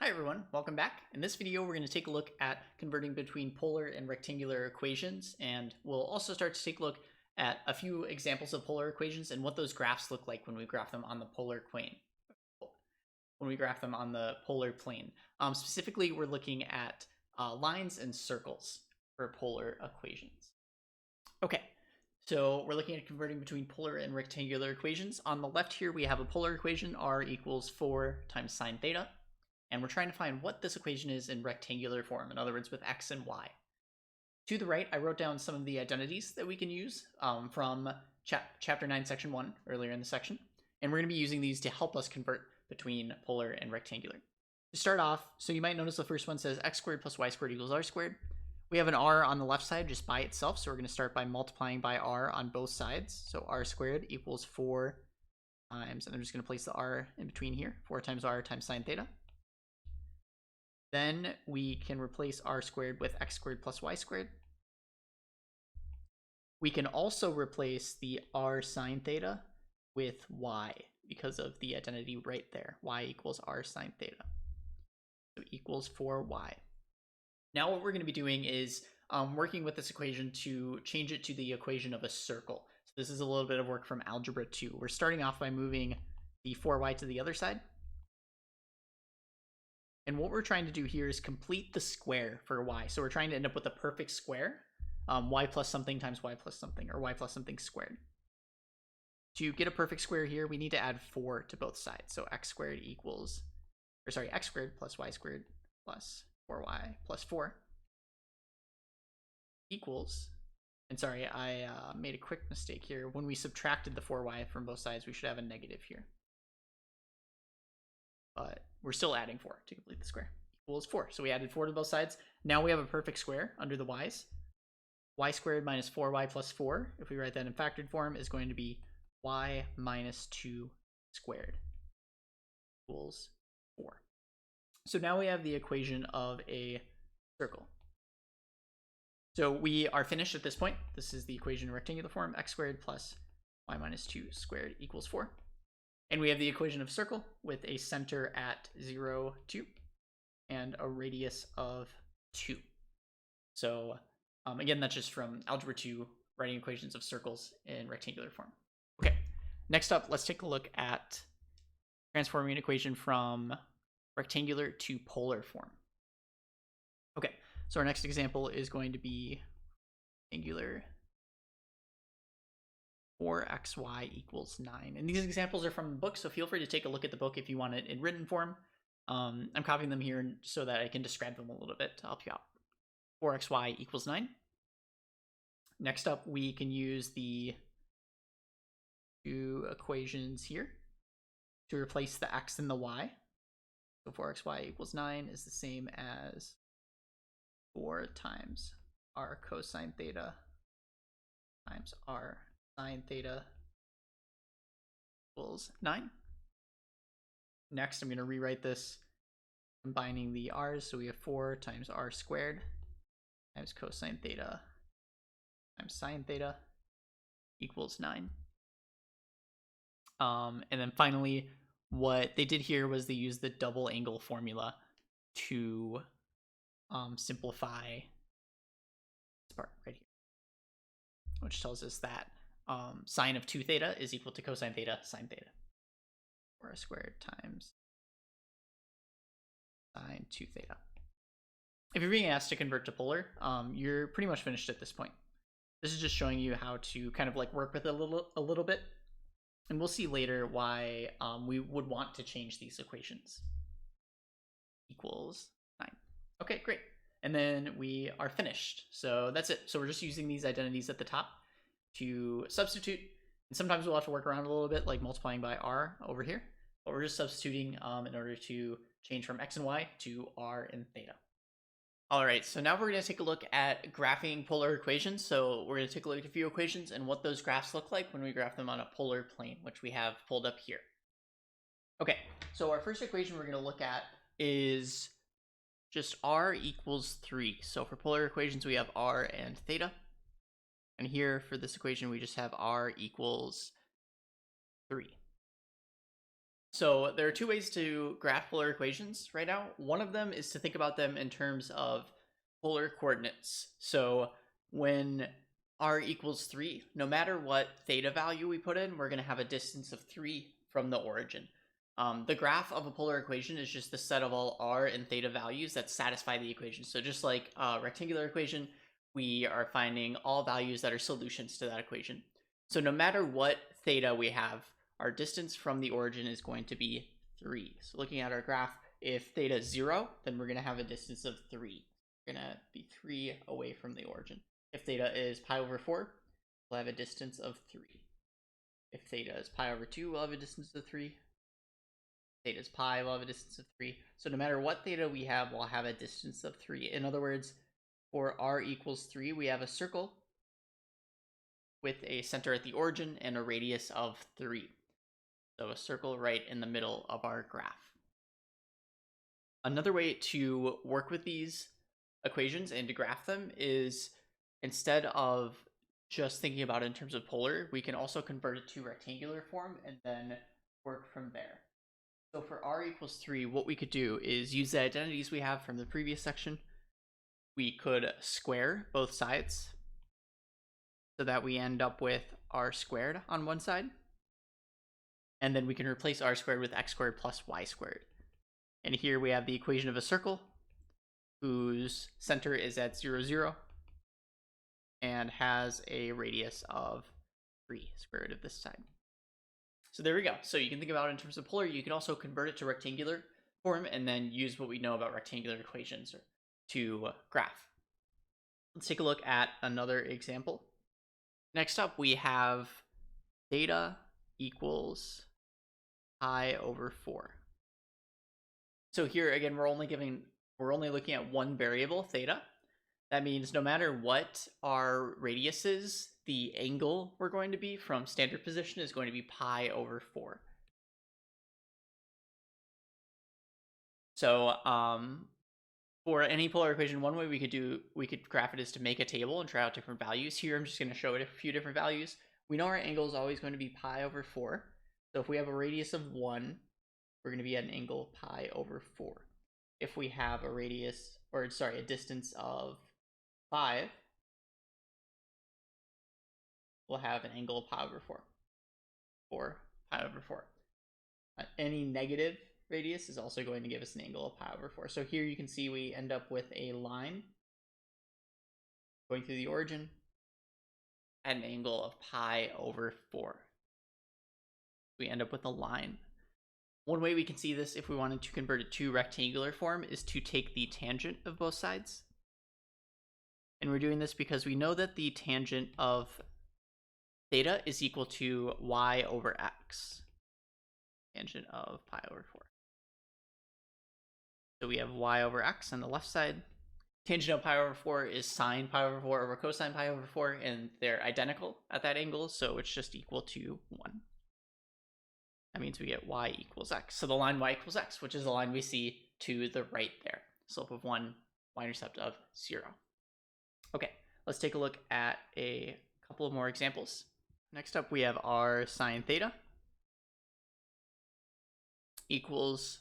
Hi everyone, welcome back. In this video, we're going to take a look at converting between polar and rectangular equations, and we'll also start to take a look at a few examples of polar equations and what those graphs look like when we graph them on the polar plane. Specifically, we're looking at lines and circles for polar equations. Okay, so we're looking at converting between polar and rectangular equations. On the left here, we have a polar equation, r equals 4 times sine theta. And we're trying to find what this equation is in rectangular form, in other words, with x and y. To the right, I wrote down some of the identities that we can use from chapter 9, section 1, earlier in the section. And we're going to be using these to help us convert between polar and rectangular. To start off, so you might notice the first one says x squared plus y squared equals r squared. We have an r on the left side just by itself, so we're going to start by multiplying by r on both sides. So r squared equals 4 times, and I'm just going to place the r in between here, 4 times r times sine theta. Then we can replace r squared with x squared plus y squared. We can also replace the r sine theta with y because of the identity right there. Y equals r sine theta. So equals 4y. Now what we're going to be doing is working with this equation to change it to the equation of a circle. So this is a little bit of work from algebra 2. We're starting off by moving the 4y to the other side. And what we're trying to do here is complete the square for y. So we're trying to end up with a perfect square, y plus something times y plus something, or y plus something squared. To get a perfect square here, we need to add 4 to both sides. So x squared plus y squared plus 4y plus 4 equals, and sorry, I made a quick mistake here. When we subtracted the 4y from both sides, we should have a negative here. But we're still adding 4 to complete the square. Equals 4. So we added 4 to both sides. Now we have a perfect square under the y's. Y squared minus 4y plus 4, if we write that in factored form, is going to be y minus 2 squared equals 4. So now we have the equation of a circle. So we are finished at this point. This is the equation in rectangular form, x squared plus y minus 2 squared equals 4. And we have the equation of circle with a center at 0, 2, and a radius of 2. So again, that's just from algebra 2, writing equations of circles in rectangular form. Okay, next up, let's take a look at transforming an equation from rectangular to polar form. Okay, so our next example is going to be rectangular 4xy equals 9. And these examples are from the book, so feel free to take a look at the book if you want it in written form. I'm copying them here so that I can describe them a little bit to help you out. 4xy equals 9. Next up, we can use the two equations here to replace the x and the y. So 4xy equals 9 is the same as 4 times r cosine theta times r sine theta equals 9. Next, I'm going to rewrite this combining the r's. So we have 4 times r squared times cosine theta times sine theta equals 9. And then finally, what they did here was they used the double angle formula to simplify this part right here, which tells us that sine of 2 theta is equal to cosine theta sine theta. 4 squared times sine 2 theta. If you're being asked to convert to polar, you're pretty much finished at this point. This is just showing you how to kind of like work with it a little bit. And we'll see later why we would want to change these equations. Equals 9. Okay, great. And then we are finished. So that's it. So we're just using these identities at the top to substitute. And sometimes we'll have to work around a little bit, like multiplying by r over here. But we're just substituting in order to change from x and y to r and theta. All right, so now we're going to take a look at graphing polar equations. So we're going to take a look at a few equations and what those graphs look like when we graph them on a polar plane, which we have pulled up here. Okay, so our first equation we're going to look at is just r equals 3. So for polar equations, we have r and theta. And here for this equation, we just have r equals 3. So there are two ways to graph polar equations right now. One of them is to think about them in terms of polar coordinates. So when r equals 3, no matter what theta value we put in, we're going to have a distance of 3 from the origin. The graph of a polar equation is just the set of all r and theta values that satisfy the equation. So just like a rectangular equation, we are finding all values that are solutions to that equation. So no matter what theta we have, our distance from the origin is going to be 3. So looking at our graph, if theta is 0, then we're going to have a distance of 3. We're going to be 3 away from the origin. If theta is pi over 4, we'll have a distance of 3. If theta is pi over 2, we'll have a distance of 3. Theta is pi, we'll have a distance of 3. So no matter what theta we have, we'll have a distance of 3. In other words, for r equals 3, we have a circle with a center at the origin and a radius of 3. So a circle right in the middle of our graph. Another way to work with these equations and to graph them is, instead of just thinking about it in terms of polar, we can also convert it to rectangular form and then work from there. So for r equals 3, what we could do is use the identities we have from the previous section. We could square both sides so that we end up with r squared on one side. And then we can replace r squared with x squared plus y squared. And here we have the equation of a circle whose center is at 0, 0 and has a radius of 3, square root of this side. So there we go. So you can think about it in terms of polar. You can also convert it to rectangular form and then use what we know about rectangular equations to graph. Let's take a look at another example. Next up, we have theta equals pi over 4. So here again, we're only looking at one variable, theta. That means no matter what our radius is, the angle we're going to be from standard position is going to be pi over 4. So for any polar equation, one way we could graph it is to make a table and try out different values. Here I'm just going to show it a few different values. We know our angle is always going to be pi over 4. So if we have a radius of 1, we're going to be at an angle pi over 4. If we have a distance of 5, we'll have an angle of pi over 4. 4 pi over 4. Any negative radius is also going to give us an angle of pi over 4. So here you can see we end up with a line going through the origin at an angle of pi over 4. We end up with a line. One way we can see this, if we wanted to convert it to rectangular form, is to take the tangent of both sides. And we're doing this because we know that the tangent of theta is equal to y over x. Tangent of pi over 4. So we have y over x on the left side. Tangent of pi over 4 is sine pi over 4 over cosine pi over 4, and they're identical at that angle, so it's just equal to 1. That means we get y equals x. So the line y equals x, which is the line we see to the right there. Slope of 1, y-intercept of 0. Okay, let's take a look at a couple of more examples. Next up, we have r sine theta equals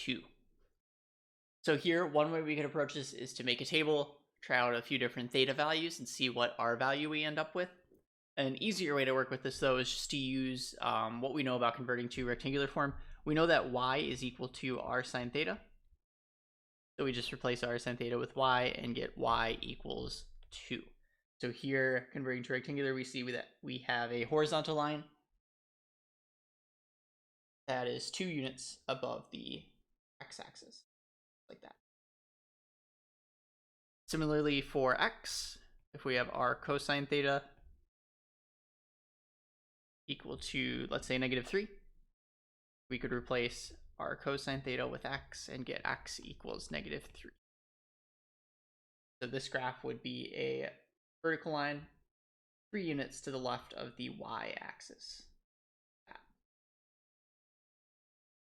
2. So here, one way we could approach this is to make a table, try out a few different theta values, and see what r value we end up with. An easier way to work with this, though, is just to use what we know about converting to rectangular form. We know that y is equal to r sine theta. So we just replace r sine theta with y and get y equals 2. So here, converting to rectangular, we see that we have a horizontal line that is 2 units above the x-axis, like that. Similarly, for x, if we have r cosine theta equal to, let's say, -3, we could replace r cosine theta with x and get x equals -3. So this graph would be a vertical line 3 units to the left of the y-axis.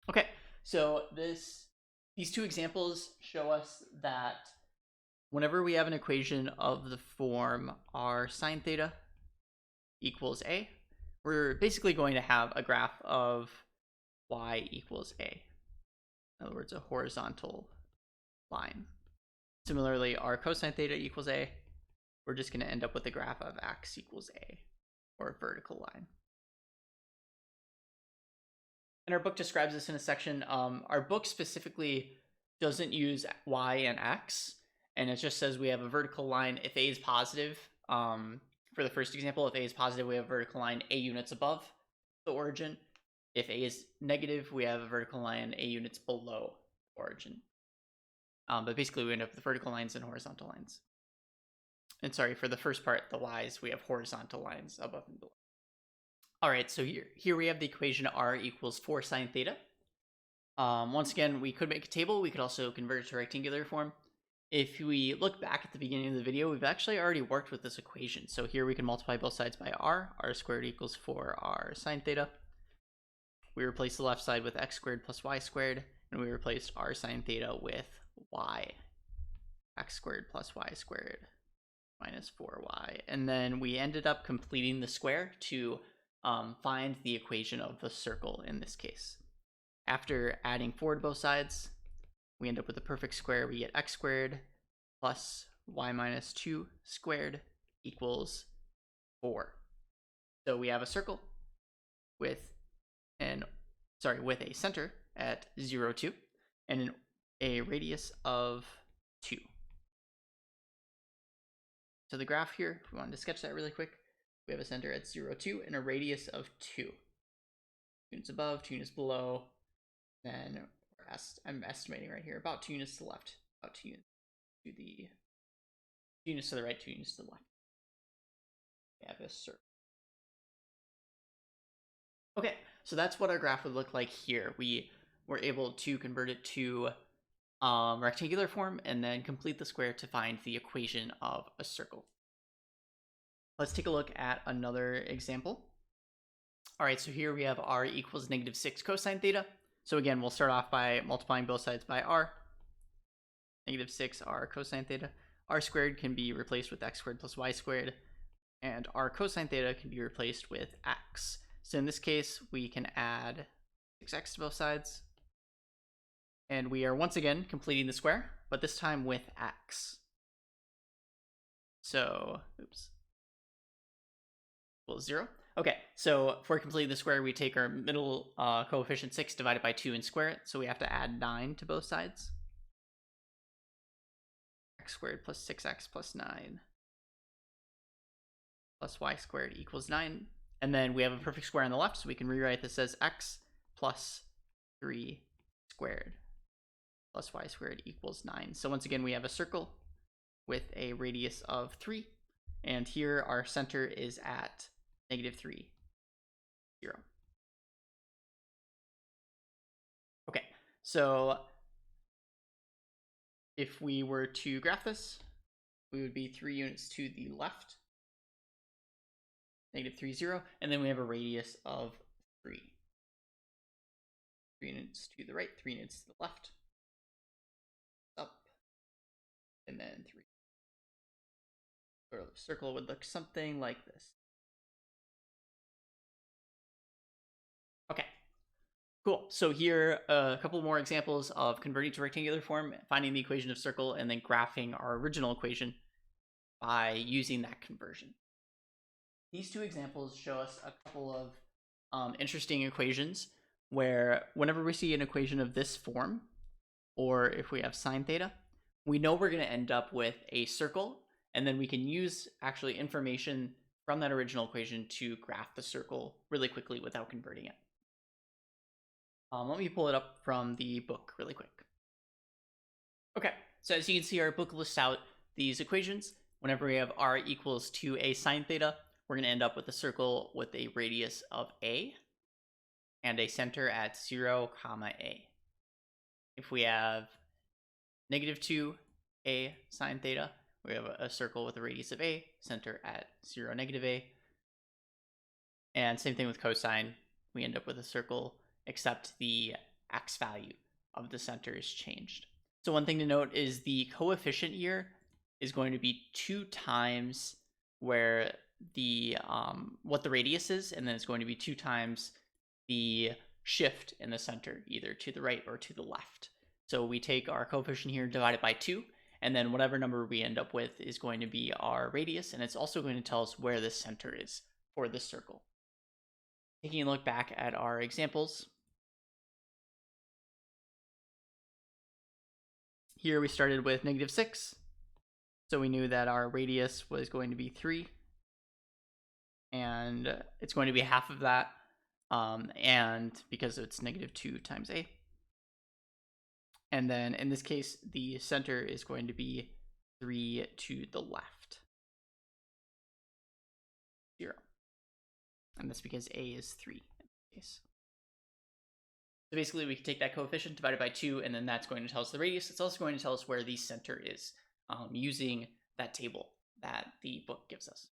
Okay, so these two examples show us that whenever we have an equation of the form r sine theta equals a, we're basically going to have a graph of y equals a. In other words, a horizontal line. Similarly, our cosine theta equals a. We're just going to end up with a graph of x equals a, or a vertical line. And our book describes this in a section. Our book specifically doesn't use y and x, and it just says we have a vertical line if a is positive. For the first example, if a is positive, we have a vertical line a units above the origin. If a is negative, we have a vertical line a units below origin. But basically, we end up with vertical lines and horizontal lines. And sorry, for the first part, the y's, we have horizontal lines above and below. All right, so here we have the equation r equals 4 sine theta. Once again, we could make a table. We could also convert it to rectangular form. If we look back at the beginning of the video, we've actually already worked with this equation. So here we can multiply both sides by r squared equals 4r sine theta. We replace the left side with x squared plus y squared, and we replaced r sine theta with y, x squared plus y squared minus 4y. And then we ended up completing the square to find the equation of the circle in this case. After adding 4 to both sides, we end up with a perfect square. We get x squared plus y minus 2 squared equals 4. So we have a circle with a center at 0, 2, and a radius of 2. So the graph here, if we wanted to sketch that really quick, we have a center at 0, 2, and a radius of 2. 2 units above, 2 units below. Then I'm estimating right here about 2 units to the left, about 2 units to the 2 units to the right, 2 units to the left. We have a circle. Okay, so that's what our graph would look like here. We were able to convert it to rectangular form and then complete the square to find the equation of a circle. Let's take a look at another example. All right, so here we have r equals -6 cosine theta. So again, we'll start off by multiplying both sides by r. -6 r cosine theta. R squared can be replaced with x squared plus y squared, and r cosine theta can be replaced with x. So in this case, we can add 6x to both sides. And we are once again completing the square, but this time with x. So, equals 0. Okay, so for completing the square, we take our middle coefficient 6 divided by 2 and square it. So we have to add 9 to both sides. X squared plus 6x plus 9 plus y squared equals 9. And then we have a perfect square on the left, so we can rewrite this as x plus 3 squared plus y squared equals 9. So once again, we have a circle with a radius of 3. And here our center is at -3, 0. Okay, so if we were to graph this, we would be 3 units to the left, -3, 0, and then we have a radius of 3. 3 units to the right, 3 units to the left, up, and then 3. So the circle would look something like this. Okay, cool. So here a couple more examples of converting to rectangular form, finding the equation of circle, and then graphing our original equation by using that conversion. These two examples show us a couple of interesting equations where whenever we see an equation of this form, or if we have sine theta, we know we're going to end up with a circle, and then we can use actually information from that original equation to graph the circle really quickly without converting it. Let me pull it up from the book really quick. Okay, so as you can see, our book lists out these equations. Whenever we have r equals 2a sine theta, we're going to end up with a circle with a radius of a and a center at 0, a. If we have -2a sine theta, we have a circle with a radius of a, center at 0, a. And same thing with cosine. We end up with a circle, except the x value of the center is changed. So one thing to note is the coefficient here is going to be 2 times where the what the radius is, and then it's going to be 2 times the shift in the center, either to the right or to the left. So we take our coefficient here, divide it by 2, and then whatever number we end up with is going to be our radius, and it's also going to tell us where the center is for this circle. Taking a look back at our examples, here we started with -6, so we knew that our radius was going to be 3, and it's going to be half of that, and because it's -2 times a. And then in this case, the center is going to be 3 to the left, 0. And that's because a is 3 in this case. So basically, we can take that coefficient divided by 2, and then that's going to tell us the radius. It's also going to tell us where the center is using that table that the book gives us.